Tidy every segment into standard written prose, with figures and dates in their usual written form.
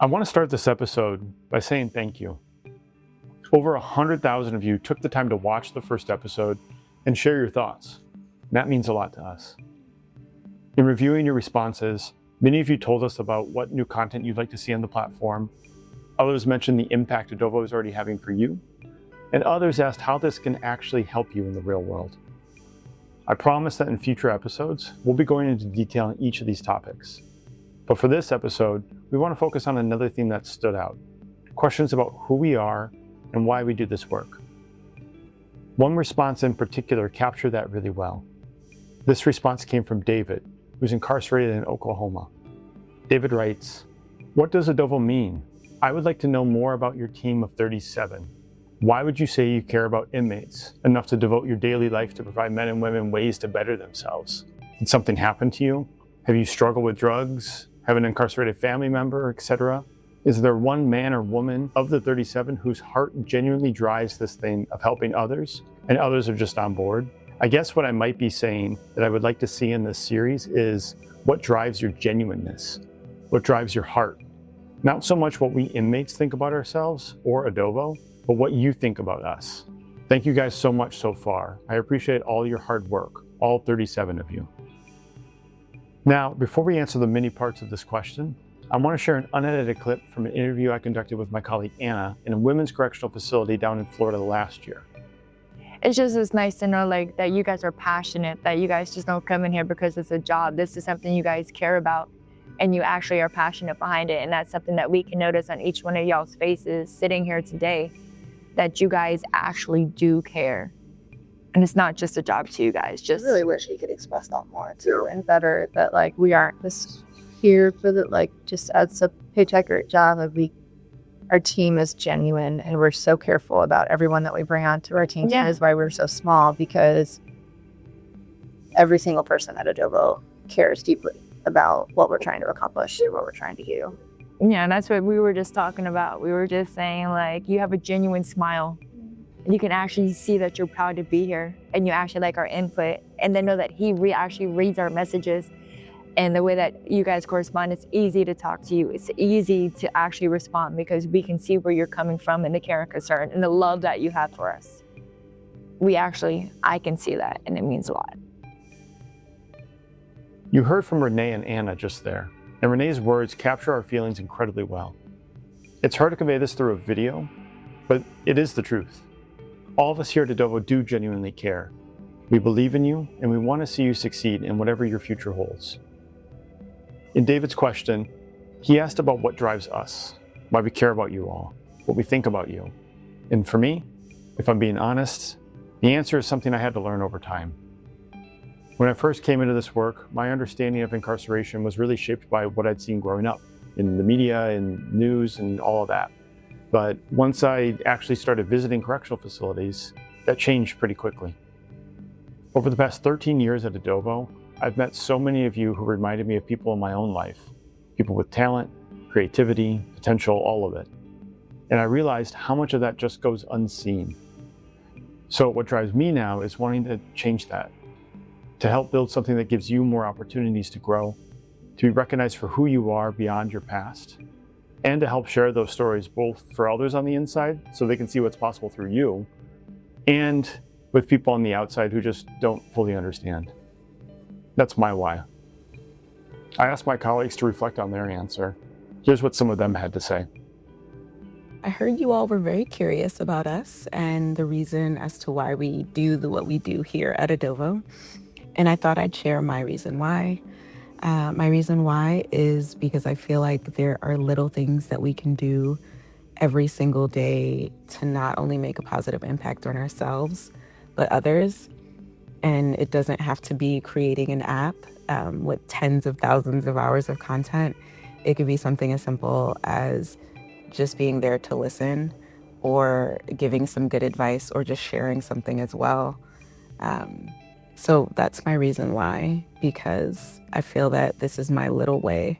I want to start this episode by saying thank you. Over 100,000 of you took the time to watch the first episode and share your thoughts. And that means a lot to us. In reviewing your responses, many of you told us about what new content you'd like to see on the platform. Others mentioned the impact Edovo is already having for you. And others asked how this can actually help you in the real world. I promise that in future episodes, we'll be going into detail on each of these topics. But for this episode, we want to focus on another theme that stood out. Questions about who we are and why we do this work. One response in particular captured that really well. This response came from David, who's incarcerated in Oklahoma. David writes, "What does Edovo mean? I would like to know more about your team of 37. Why would you say you care about inmates enough to devote your daily life to provide men and women ways to better themselves? Did something happen to you? Have you struggled with drugs? Have an incarcerated family member, etc.? Is there one man or woman of the 37 whose heart genuinely drives this thing of helping others and others are just on board?" I guess what I might be saying that I would like to see in this series is what drives your genuineness, what drives your heart. Not so much what we inmates think about ourselves or Edovo, but what you think about us. Thank you guys so much so far. I appreciate all your hard work, all 37 of you. Now, before we answer the many parts of this question, I want to share an unedited clip from an interview I conducted with my colleague Anna in a women's correctional facility down in Florida last year. It's just nice to know that you guys are passionate, that you guys just don't come in here because it's a job. This is something you guys care about and you actually are passionate behind it. And that's something that we can notice on each one of y'all's faces sitting here today, that you guys actually do care. And it's not just a job to you guys. I really wish he could express that more too, and better, that we aren't just here for just as a paycheck or a job. Our team is genuine, and we're so careful about everyone that we bring onto our team. Yeah. That is why we're so small, because every single person at Edovo cares deeply about what we're trying to accomplish and what we're trying to do. Yeah, and that's what we were just talking about. We were just saying, you have a genuine smile. And you can actually see that you're proud to be here and you actually like our input, and then know that he actually reads our messages, and the way that you guys correspond, it's easy to talk to you. It's easy to actually respond because we can see where you're coming from and the care and concern and the love that you have for us. I can see that, and it means a lot. You heard from Renee and Anna just there, and Renee's words capture our feelings incredibly well. It's hard to convey this through a video, but it is the truth. All of us here at Edovo do genuinely care. We believe in you, and we want to see you succeed in whatever your future holds. In David's question, he asked about what drives us, why we care about you all, what we think about you. And for me, if I'm being honest, the answer is something I had to learn over time. When I first came into this work, my understanding of incarceration was really shaped by what I'd seen growing up in the media and news and all of that. But once I actually started visiting correctional facilities, that changed pretty quickly. Over the past 13 years at Edovo, I've met so many of you who reminded me of people in my own life, people with talent, creativity, potential, all of it. And I realized how much of that just goes unseen. So what drives me now is wanting to change that, to help build something that gives you more opportunities to grow, to be recognized for who you are beyond your past, and to help share those stories both for others on the inside so they can see what's possible through you, and with people on the outside who just don't fully understand. That's my why. I asked my colleagues to reflect on their answer. Here's what some of them had to say. I heard you all were very curious about us and the reason as to why we do what we do here at Edovo. And I thought I'd share my reason why. My reason why is because I feel like there are little things that we can do every single day to not only make a positive impact on ourselves, but others. And it doesn't have to be creating an app with tens of thousands of hours of content. It could be something as simple as just being there to listen, or giving some good advice, or just sharing something as well. So that's my reason why, because I feel that this is my little way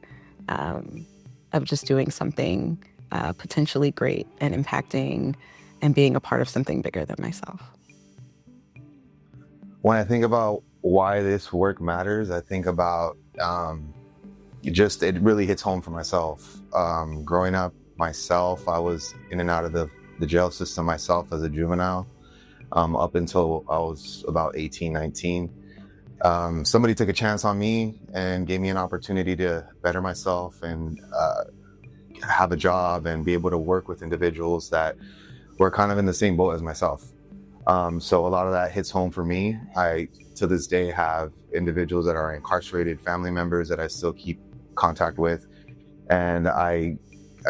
of just doing something potentially great and impacting and being a part of something bigger than myself. When I think about why this work matters, I think about it really hits home for myself. Growing up myself, I was in and out of the jail system myself as a juvenile, up until I was about 18, 19. Somebody took a chance on me and gave me an opportunity to better myself and have a job and be able to work with individuals that were kind of in the same boat as myself. So a lot of that hits home for me. I, to this day, have individuals that are incarcerated, family members that I still keep contact with. And I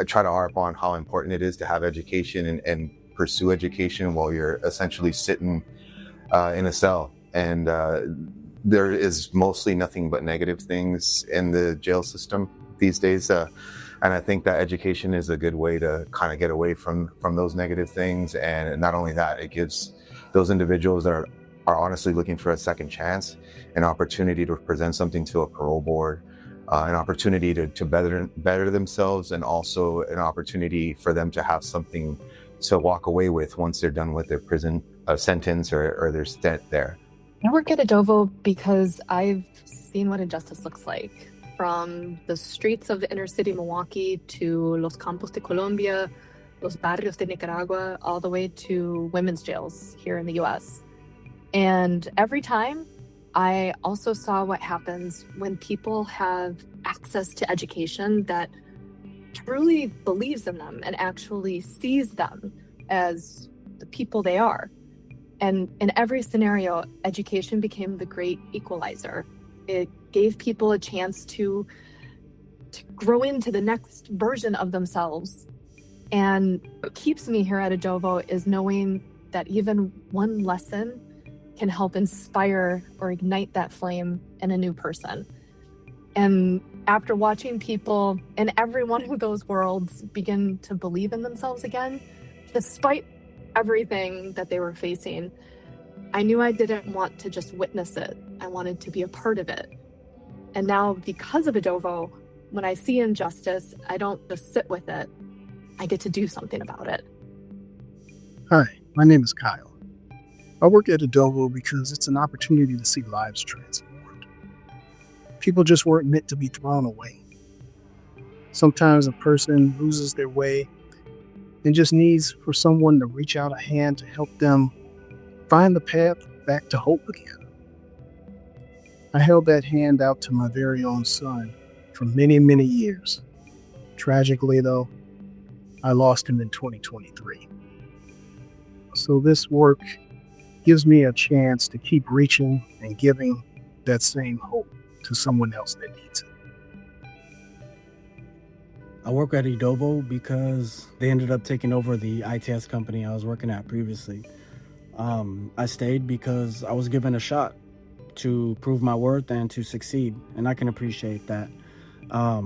try to harp on how important it is to have education and pursue education while you're essentially sitting in a cell. And there is mostly nothing but negative things in the jail system these days. And I think that education is a good way to kind of get away from those negative things. And not only that, it gives those individuals that are honestly looking for a second chance an opportunity to present something to a parole board, an opportunity to better themselves, and also an opportunity for them to have something to walk away with once they're done with their prison sentence or their stint there. I work at Edovo because I've seen what injustice looks like. From the streets of the inner city Milwaukee to Los Campos de Colombia, Los Barrios de Nicaragua, all the way to women's jails here in the US. And every time, I also saw what happens when people have access to education that truly believes in them and actually sees them as the people they are. And in every scenario, education became the great equalizer. It gave people a chance to grow into the next version of themselves. And what keeps me here at Edovo is knowing that even one lesson can help inspire or ignite that flame in a new person. And after watching people in every one of those worlds begin to believe in themselves again, despite everything that they were facing, I knew I didn't want to just witness it. I wanted to be a part of it. And now, because of Edovo, when I see injustice, I don't just sit with it. I get to do something about it. Hi, my name is Kyle. I work at Edovo because it's an opportunity to see lives transformed. People just weren't meant to be thrown away. Sometimes a person loses their way and just needs for someone to reach out a hand to help them find the path back to hope again. I held that hand out to my very own son for many, many years. Tragically, though, I lost him in 2023. So this work gives me a chance to keep reaching and giving that same hope to someone else that needs it. I work at Edovo because they ended up taking over the ITS company I was working at previously. I stayed because I was given a shot to prove my worth and to succeed, and I can appreciate that. I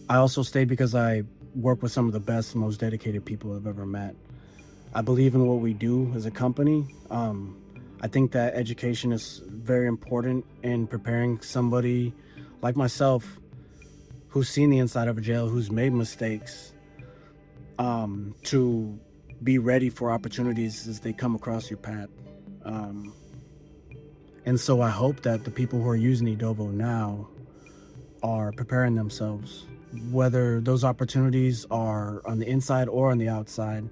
also stayed because I work with some of the best, most dedicated people I've ever met. I believe in what we do as a company. I think that education is very important in preparing somebody like myself who's seen the inside of a jail, who's made mistakes, to be ready for opportunities as they come across your path. And so I hope that the people who are using Edovo now are preparing themselves, whether those opportunities are on the inside or on the outside.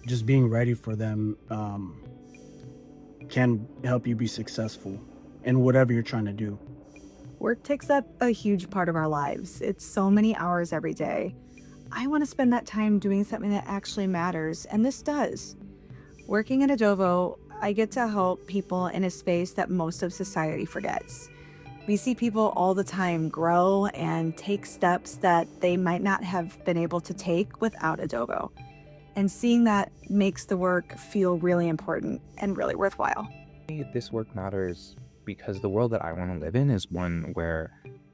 Just being ready for them can help you be successful in whatever you're trying to do. Work takes up a huge part of our lives. It's so many hours every day. I want to spend that time doing something that actually matters, and this does. Working at Edovo, I get to help people in a space that most of society forgets. We see people all the time grow and take steps that they might not have been able to take without Edovo. And seeing that makes the work feel really important and really worthwhile. This work matters because the world that I want to live in is one where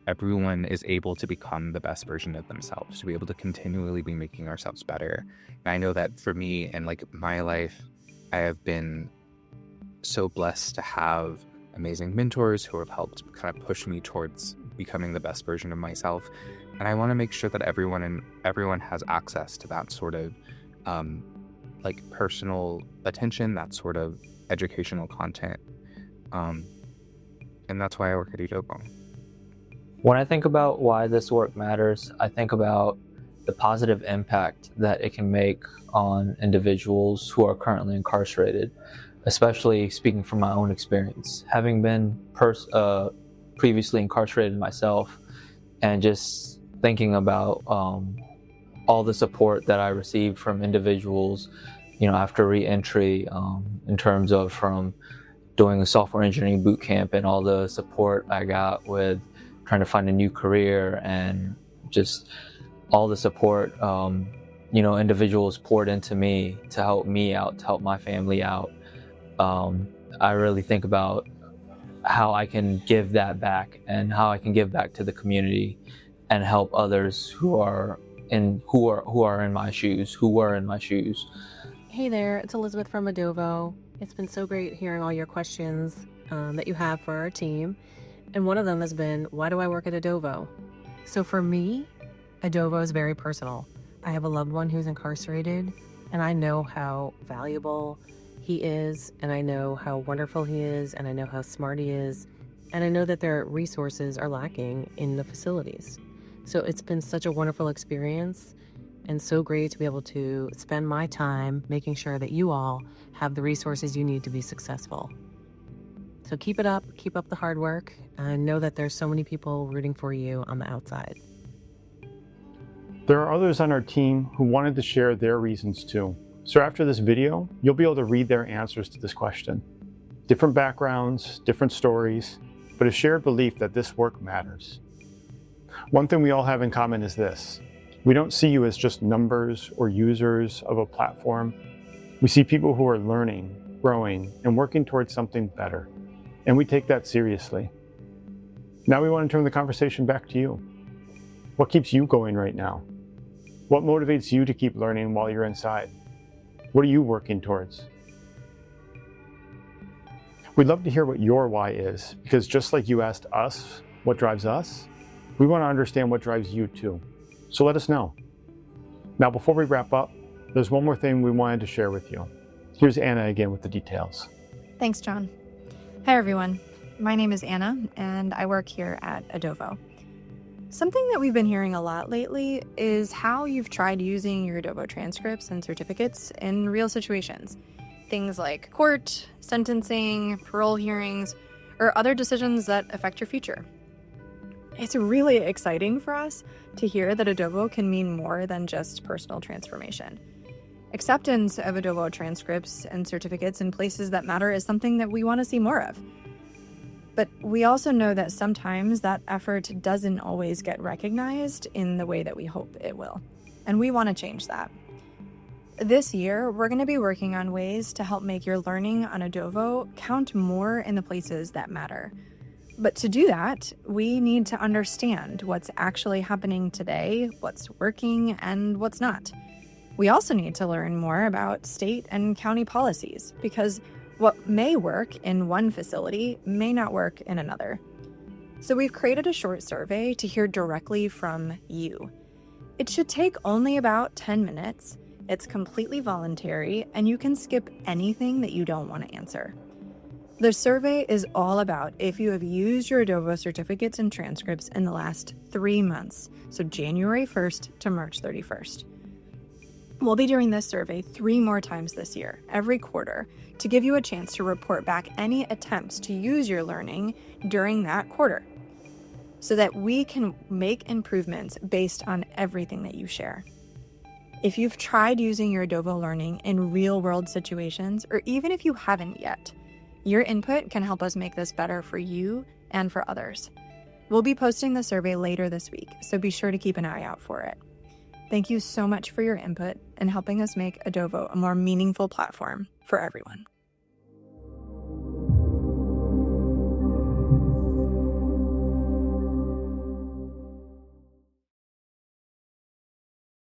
everyone is able to become the best version of themselves, to be able to continually be making ourselves better. And I know that for me and my life, I have been so blessed to have amazing mentors who have helped kind of push me towards becoming the best version of myself. And I want to make sure that everyone has access to that sort of personal attention, that sort of educational content. And that's why I work at Edovo. When I think about why this work matters, I think about the positive impact that it can make on individuals who are currently incarcerated, especially speaking from my own experience. Having been previously incarcerated myself, and just thinking about all the support that I received from individuals, after re-entry, in terms of from doing a software engineering boot camp and all the support I got with trying to find a new career, and just all the support individuals poured into me to help me out, to help my family out. I really think about how I can give that back, and how I can give back to the community and help others who are in my shoes, who were in my shoes. Hey there, it's Elizabeth from Edovo. It's been so great hearing all your questions that you have for our team. And one of them has been, why do I work at Edovo? So for me, Edovo is very personal. I have a loved one who's incarcerated, and I know how valuable he is, and I know how wonderful he is, and I know how smart he is, and I know that their resources are lacking in the facilities. So it's been such a wonderful experience, and so great to be able to spend my time making sure that you all have the resources you need to be successful. So keep it up, keep up the hard work, and know that there's so many people rooting for you on the outside. There are others on our team who wanted to share their reasons too. So after this video, you'll be able to read their answers to this question. Different backgrounds, different stories, but a shared belief that this work matters. One thing we all have in common is this: we don't see you as just numbers or users of a platform. We see people who are learning, growing, and working towards something better. And we take that seriously. Now we want to turn the conversation back to you. What keeps you going right now? What motivates you to keep learning while you're inside? What are you working towards? We'd love to hear what your why is, because just like you asked us what drives us, we want to understand what drives you too. So let us know. Now, before we wrap up, there's one more thing we wanted to share with you. Here's Anna again with the details. Thanks, John. Hi, everyone. My name is Anna, and I work here at Edovo. Something that we've been hearing a lot lately is how you've tried using your Edovo transcripts and certificates in real situations. Things like court, sentencing, parole hearings, or other decisions that affect your future. It's really exciting for us to hear that Edovo can mean more than just personal transformation. Acceptance of Edovo transcripts and certificates in places that matter is something that we want to see more of. But we also know that sometimes that effort doesn't always get recognized in the way that we hope it will. And we want to change that. This year, we're going to be working on ways to help make your learning on Edovo count more in the places that matter. But to do that, we need to understand what's actually happening today, what's working, and what's not. We also need to learn more about state and county policies, because what may work in one facility may not work in another. So we've created a short survey to hear directly from you. It should take only about 10 minutes. It's completely voluntary, and you can skip anything that you don't want to answer. The survey is all about if you have used your Edovo certificates and transcripts in the last 3 months, so January 1st to March 31st. We'll be doing this survey 3 more times this year, every quarter, to give you a chance to report back any attempts to use your learning during that quarter, so that we can make improvements based on everything that you share. If you've tried using your Edovo learning in real-world situations, or even if you haven't yet, your input can help us make this better for you and for others. We'll be posting the survey later this week, so be sure to keep an eye out for it. Thank you so much for your input and helping us make Edovo a more meaningful platform for everyone.